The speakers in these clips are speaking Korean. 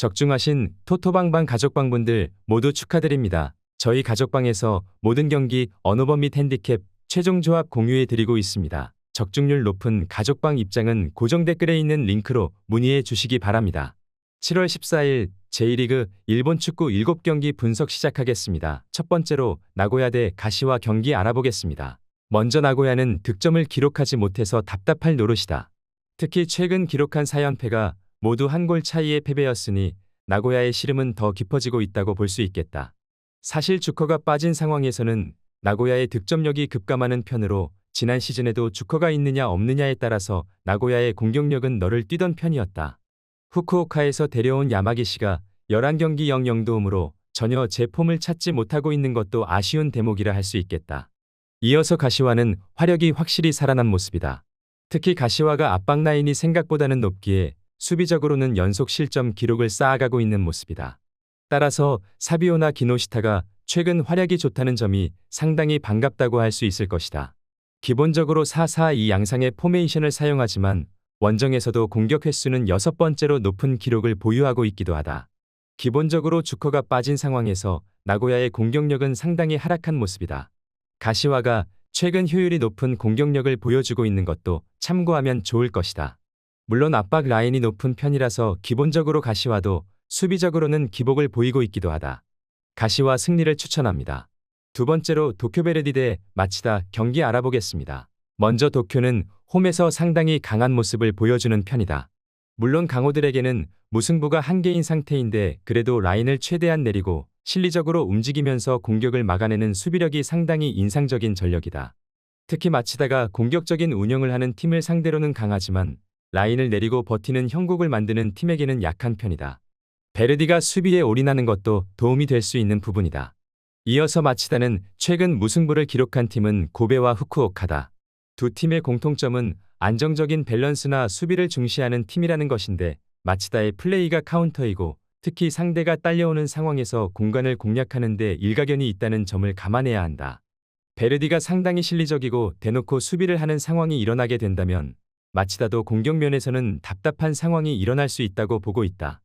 적중하신 토토방방 가족방분들 모두 축하드립니다. 저희 가족방에서 모든 경기 언어범 및 핸디캡 최종 조합 공유해 드리고 있습니다. 적중률 높은 가족방 입장은 고정 댓글에 있는 링크로 문의해 주시기 바랍니다. 7월 14일 J리그 일본 축구 7경기 분석 시작하겠습니다. 첫 번째로 나고야 대 가시와 경기 알아보겠습니다. 먼저 나고야는 득점을 기록하지 못해서 답답할 노릇이다. 특히 최근 기록한 4연패가 모두 한 골 차이의 패배였으니 나고야의 시름은 더 깊어지고 있다고 볼 수 있겠다. 사실 주커가 빠진 상황에서는 나고야의 득점력이 급감하는 편으로 지난 시즌에도 주커가 있느냐 없느냐에 따라서 나고야의 공격력은 너를 뛰던 편이었다. 후쿠오카에서 데려온 야마기시가 11경기 0-0도움으로 전혀 제 폼을 찾지 못하고 있는 것도 아쉬운 대목이라 할 수 있겠다. 이어서 가시와는 화력이 확실히 살아난 모습이다. 특히 가시와가 압박 라인이 생각보다는 높기에 수비적으로는 연속 실점 기록을 쌓아가고 있는 모습이다. 따라서 사비오나 기노시타가 최근 활약이 좋다는 점이 상당히 반갑다고 할 수 있을 것이다. 기본적으로 4-4-2 양상의 포메이션을 사용하지만 원정에서도 공격 횟수는 6번째로 높은 기록을 보유하고 있기도 하다. 기본적으로 주커가 빠진 상황에서 나고야의 공격력은 상당히 하락한 모습이다. 가시와가 최근 효율이 높은 공격력을 보여주고 있는 것도 참고하면 좋을 것이다. 물론 압박 라인이 높은 편이라서 기본적으로 가시와도 수비적으로는 기복을 보이고 있기도 하다. 가시와 승리를 추천합니다. 두 번째로 도쿄베르디 대 마치다 경기 알아보겠습니다. 먼저 도쿄는 홈에서 상당히 강한 모습을 보여주는 편이다. 물론 강호들에게는 무승부가 한계인 상태인데 그래도 라인을 최대한 내리고 실리적으로 움직이면서 공격을 막아내는 수비력이 상당히 인상적인 전력이다. 특히 마치다가 공격적인 운영을 하는 팀을 상대로는 강하지만 라인을 내리고 버티는 형국을 만드는 팀에게는 약한 편이다. 베르디가 수비에 올인하는 것도 도움이 될 수 있는 부분이다. 이어서 마치다는 최근 무승부를 기록한 팀은 고베와 후쿠오카다. 두 팀의 공통점은 안정적인 밸런스나 수비를 중시하는 팀이라는 것인데 마치다의 플레이가 카운터이고 특히 상대가 딸려오는 상황에서 공간을 공략하는 데 일가견이 있다는 점을 감안해야 한다. 베르디가 상당히 실리적이고 대놓고 수비를 하는 상황이 일어나게 된다면 마치다도 공격 면에서는 답답한 상황이 일어날 수 있다고 보고 있다.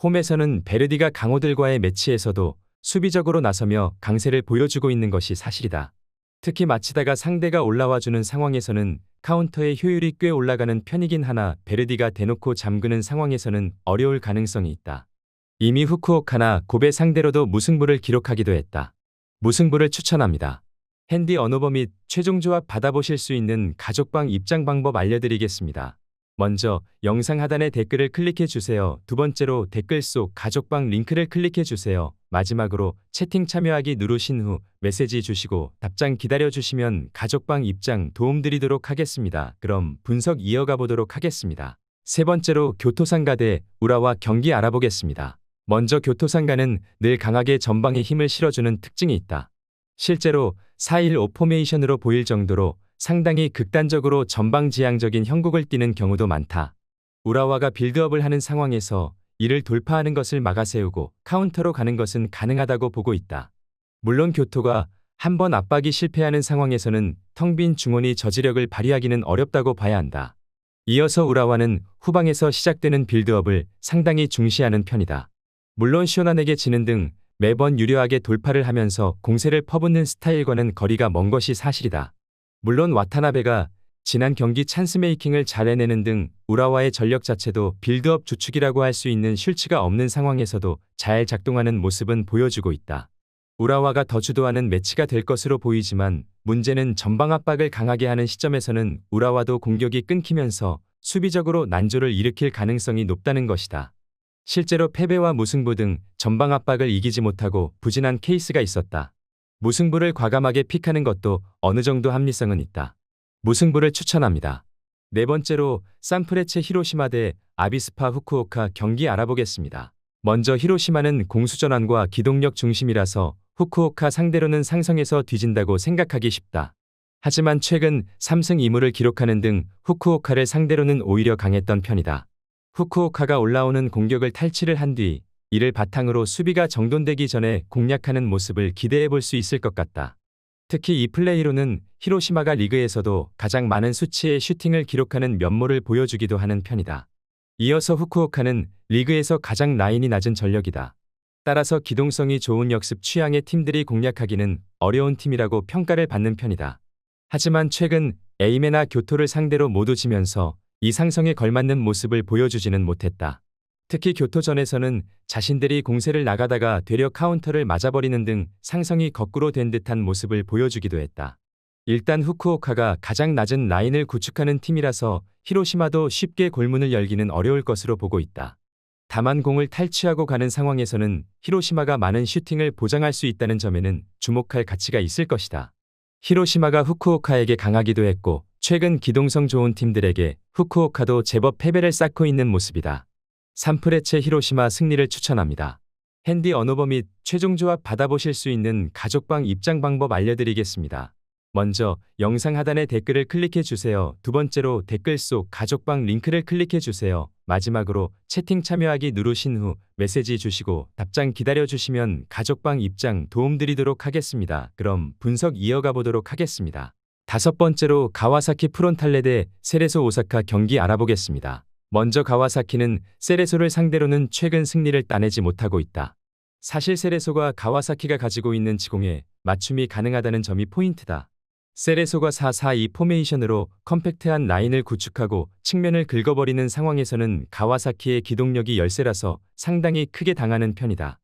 홈에서는 베르디가 강호들과의 매치에서도 수비적으로 나서며 강세를 보여주고 있는 것이 사실이다. 특히 마치다가 상대가 올라와주는 상황에서는 카운터의 효율이 꽤 올라가는 편이긴 하나 베르디가 대놓고 잠그는 상황에서는 어려울 가능성이 있다. 이미 후쿠오카나 고베 상대로도 무승부를 기록하기도 했다. 무승부를 추천합니다. 핸디 언어버 및 최종 조합 받아보실 수 있는 가족방 입장 방법 알려드리겠습니다. 먼저 영상 하단의 댓글을 클릭해 주세요. 두 번째로 댓글 속 가족방 링크를 클릭해 주세요. 마지막으로 채팅 참여하기 누르신 후 메시지 주시고 답장 기다려 주시면 가족방 입장 도움드리도록 하겠습니다. 그럼 분석 이어가 보도록 하겠습니다. 세 번째로 교토상가 대 우라와 경기 알아보겠습니다. 먼저 교토상가는 늘 강하게 전방에 힘을 실어주는 특징이 있다. 실제로 4-1-5 포메이션으로 보일 정도로 상당히 극단적으로 전방지향적인 형국을 띠는 경우도 많다. 우라와가 빌드업을 하는 상황에서 이를 돌파하는 것을 막아세우고 카운터로 가는 것은 가능하다고 보고 있다. 물론 교토가 한번 압박이 실패하는 상황에서는 텅 빈 중원이 저지력을 발휘하기는 어렵다고 봐야 한다. 이어서 우라와는 후방에서 시작되는 빌드업을 상당히 중시하는 편이다. 물론 시오난에게 지는 등 매번 유려하게 돌파를 하면서 공세를 퍼붓는 스타일과는 거리가 먼 것이 사실이다. 물론 와타나베가 지난 경기 찬스메이킹을 잘 해내는 등 우라와의 전력 자체도 빌드업 주축이라고 할 수 있는 쉴츠가 없는 상황에서도 잘 작동하는 모습은 보여주고 있다. 우라와가 더 주도하는 매치가 될 것으로 보이지만 문제는 전방 압박을 강하게 하는 시점에서는 우라와도 공격이 끊기면서 수비적으로 난조를 일으킬 가능성이 높다는 것이다. 실제로 패배와 무승부 등 전방 압박을 이기지 못하고 부진한 케이스가 있었다. 무승부를 과감하게 픽하는 것도 어느 정도 합리성은 있다. 무승부를 추천합니다. 네 번째로 산프레체 히로시마 대 아비스파 후쿠오카 경기 알아보겠습니다. 먼저 히로시마는 공수전환과 기동력 중심이라서 후쿠오카 상대로는 상성에서 뒤진다고 생각하기 쉽다. 하지만 최근 3승 2무를 기록하는 등 후쿠오카를 상대로는 오히려 강했던 편이다. 후쿠오카가 올라오는 공격을 탈취를 한 뒤 이를 바탕으로 수비가 정돈되기 전에 공략하는 모습을 기대해 볼 수 있을 것 같다. 특히 이 플레이로는 히로시마가 리그에서도 가장 많은 수치의 슈팅을 기록하는 면모를 보여주기도 하는 편이다. 이어서 후쿠오카는 리그에서 가장 라인이 낮은 전력이다. 따라서 기동성이 좋은 역습 취향의 팀들이 공략하기는 어려운 팀이라고 평가를 받는 편이다. 하지만 최근 에이메나 교토를 상대로 모두 지면서 이 상성에 걸맞는 모습을 보여주지는 못했다. 특히 교토전에서는 자신들이 공세를 나가다가 되려 카운터를 맞아버리는 등 상성이 거꾸로 된 듯한 모습을 보여주기도 했다. 일단 후쿠오카가 가장 낮은 라인을 구축하는 팀이라서 히로시마도 쉽게 골문을 열기는 어려울 것으로 보고 있다. 다만 공을 탈취하고 가는 상황에서는 히로시마가 많은 슈팅을 보장할 수 있다는 점에는 주목할 가치가 있을 것이다. 히로시마가 후쿠오카에게 강하기도 했고 최근 기동성 좋은 팀들에게 후쿠오카도 제법 패배를 쌓고 있는 모습이다. 3프레체 히로시마 승리를 추천합니다. 핸디 언어버 및 최종 조합 받아보실 수 있는 가족방 입장 방법 알려드리겠습니다. 먼저 영상 하단에 댓글을 클릭해 주세요. 두 번째로 댓글 속 가족방 링크를 클릭해 주세요. 마지막으로 채팅 참여하기 누르신 후 메시지 주시고 답장 기다려 주시면 가족방 입장 도움드리도록 하겠습니다. 그럼 분석 이어가 보도록 하겠습니다. 다섯 번째로 가와사키 프론탈레 대 세레소 오사카 경기 알아보겠습니다. 먼저 가와사키는 세레소를 상대로는 최근 승리를 따내지 못하고 있다. 사실 세레소가 가와사키가 가지고 있는 지공에 맞춤이 가능하다는 점이 포인트다. 세레소가 4-4-2 포메이션으로 컴팩트한 라인을 구축하고 측면을 긁어버리는 상황에서는 가와사키의 기동력이 열세라서 상당히 크게 당하는 편이다.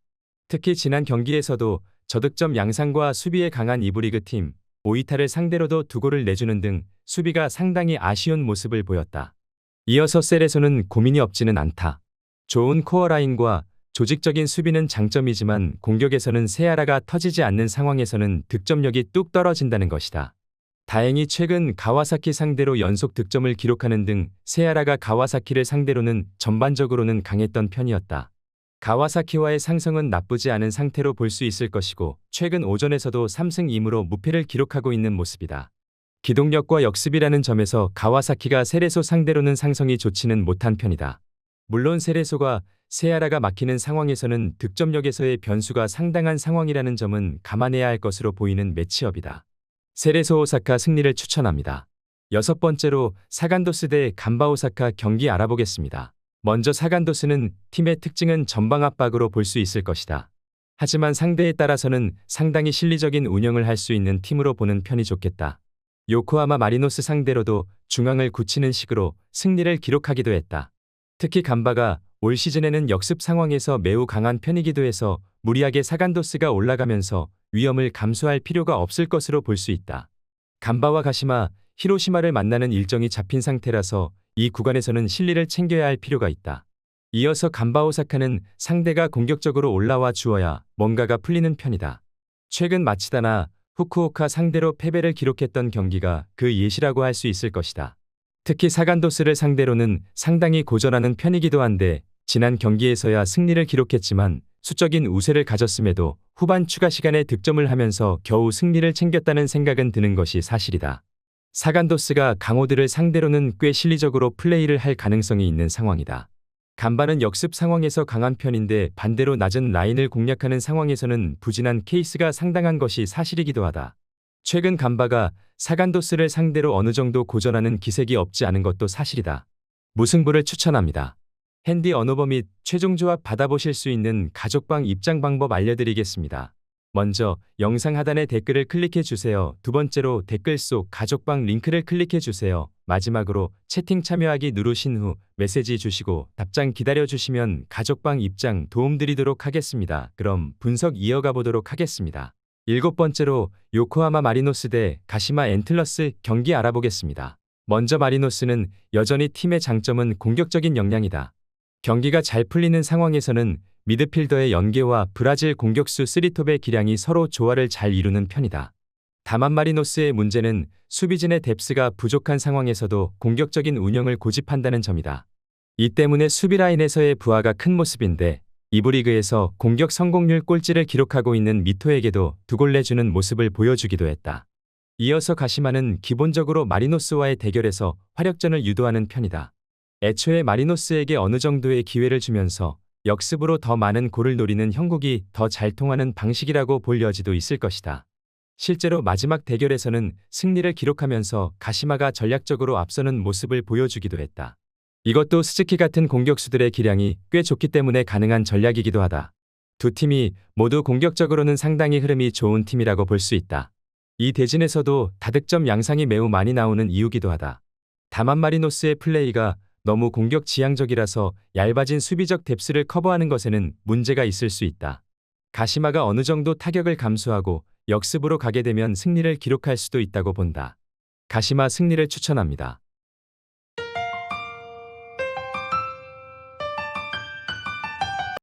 특히 지난 경기에서도 저득점 양상과 수비에 강한 이브리그 팀 오이타를 상대로도 2골을 내주는 등 수비가 상당히 아쉬운 모습을 보였다. 이어서 세레소는 고민이 없지는 않다. 좋은 코어 라인과 조직적인 수비는 장점이지만 공격에서는 세아라가 터지지 않는 상황에서는 득점력이 뚝 떨어진다는 것이다. 다행히 최근 가와사키 상대로 연속 득점을 기록하는 등 세아라가 가와사키를 상대로는 전반적으로는 강했던 편이었다. 가와사키와의 상성은 나쁘지 않은 상태로 볼 수 있을 것이고 최근 오전에서도 3승 2무로 무패를 기록하고 있는 모습이다. 기동력과 역습이라는 점에서 가와사키가 세레소 상대로는 상성이 좋지는 못한 편이다. 물론 세레소가 세아라가 막히는 상황에서는 득점력에서의 변수가 상당한 상황이라는 점은 감안해야 할 것으로 보이는 매치업이다. 세레소 오사카 승리를 추천합니다. 여섯 번째로 사간도스 대 간바 오사카 경기 알아보겠습니다. 먼저 사간도스는 팀의 특징은 전방 압박으로 볼 수 있을 것이다. 하지만 상대에 따라서는 상당히 실리적인 운영을 할 수 있는 팀으로 보는 편이 좋겠다. 요코하마 마리노스 상대로도 중앙을 굳히는 식으로 승리를 기록하기도 했다. 특히 간바가 올 시즌에는 역습 상황에서 매우 강한 편이기도 해서 무리하게 사간도스가 올라가면서 위험을 감수할 필요가 없을 것으로 볼 수 있다. 간바와 가시마, 히로시마를 만나는 일정이 잡힌 상태라서 이 구간에서는 실리를 챙겨야 할 필요가 있다. 이어서 간바 오사카는 상대가 공격적으로 올라와 주어야 뭔가가 풀리는 편이다. 최근 마치다나 후쿠오카 상대로 패배를 기록했던 경기가 그 예시라고 할 수 있을 것이다. 특히 사간도스를 상대로는 상당히 고전하는 편이기도 한데 지난 경기에서야 승리를 기록했지만 수적인 우세를 가졌음에도 후반 추가 시간에 득점을 하면서 겨우 승리를 챙겼다는 생각은 드는 것이 사실이다. 사간도스가 강호들을 상대로는 꽤 실리적으로 플레이를 할 가능성이 있는 상황이다. 간바는 역습 상황에서 강한 편인데 반대로 낮은 라인을 공략하는 상황에서는 부진한 케이스가 상당한 것이 사실이기도 하다. 최근 간바가 사간도스를 상대로 어느 정도 고전하는 기색이 없지 않은 것도 사실이다. 무승부를 추천합니다. 핸디 언어버 및 최종 조합 받아보실 수 있는 가족방 입장 방법 알려드리겠습니다. 먼저 영상 하단에 댓글을 클릭해 주세요. 두 번째로 댓글 속 가족방 링크를 클릭해 주세요. 마지막으로 채팅 참여하기 누르신 후 메시지 주시고 답장 기다려 주시면 가족방 입장 도움드리도록 하겠습니다. 그럼 분석 이어가 보도록 하겠습니다. 일곱 번째로 요코하마 마리노스 대 가시마 엔틀러스 경기 알아보겠습니다. 먼저 마리노스는 여전히 팀의 장점은 공격적인 역량이다. 경기가 잘 풀리는 상황에서는 미드필더의 연계와 브라질 공격수 3톱의 기량이 서로 조화를 잘 이루는 편이다. 다만 마리노스의 문제는 수비진의 뎁스가 부족한 상황에서도 공격적인 운영을 고집한다는 점이다. 이 때문에 수비 라인에서의 부하가 큰 모습인데 이브리그에서 공격 성공률 꼴찌를 기록하고 있는 미토에게도 2골 내주는 모습을 보여주기도 했다. 이어서 가시마는 기본적으로 마리노스와의 대결에서 화력전을 유도하는 편이다. 애초에 마리노스에게 어느 정도의 기회를 주면서 역습으로 더 많은 골을 노리는 형국이 더 잘 통하는 방식이라고 볼 여지도 있을 것이다. 실제로 마지막 대결에서는 승리를 기록하면서 가시마가 전략적으로 앞서는 모습을 보여주기도 했다. 이것도 스즈키 같은 공격수들의 기량이 꽤 좋기 때문에 가능한 전략이기도 하다. 두 팀이 모두 공격적으로는 상당히 흐름이 좋은 팀이라고 볼 수 있다. 이 대진에서도 다득점 양상이 매우 많이 나오는 이유기도 하다. 다만 마리노스의 플레이가 너무 공격 지향적이라서 얇아진 수비적 뎁스를 커버하는 것에는 문제가 있을 수 있다. 가시마가 어느 정도 타격을 감수하고 역습으로 가게 되면 승리를 기록할 수도 있다고 본다. 가시마 승리를 추천합니다.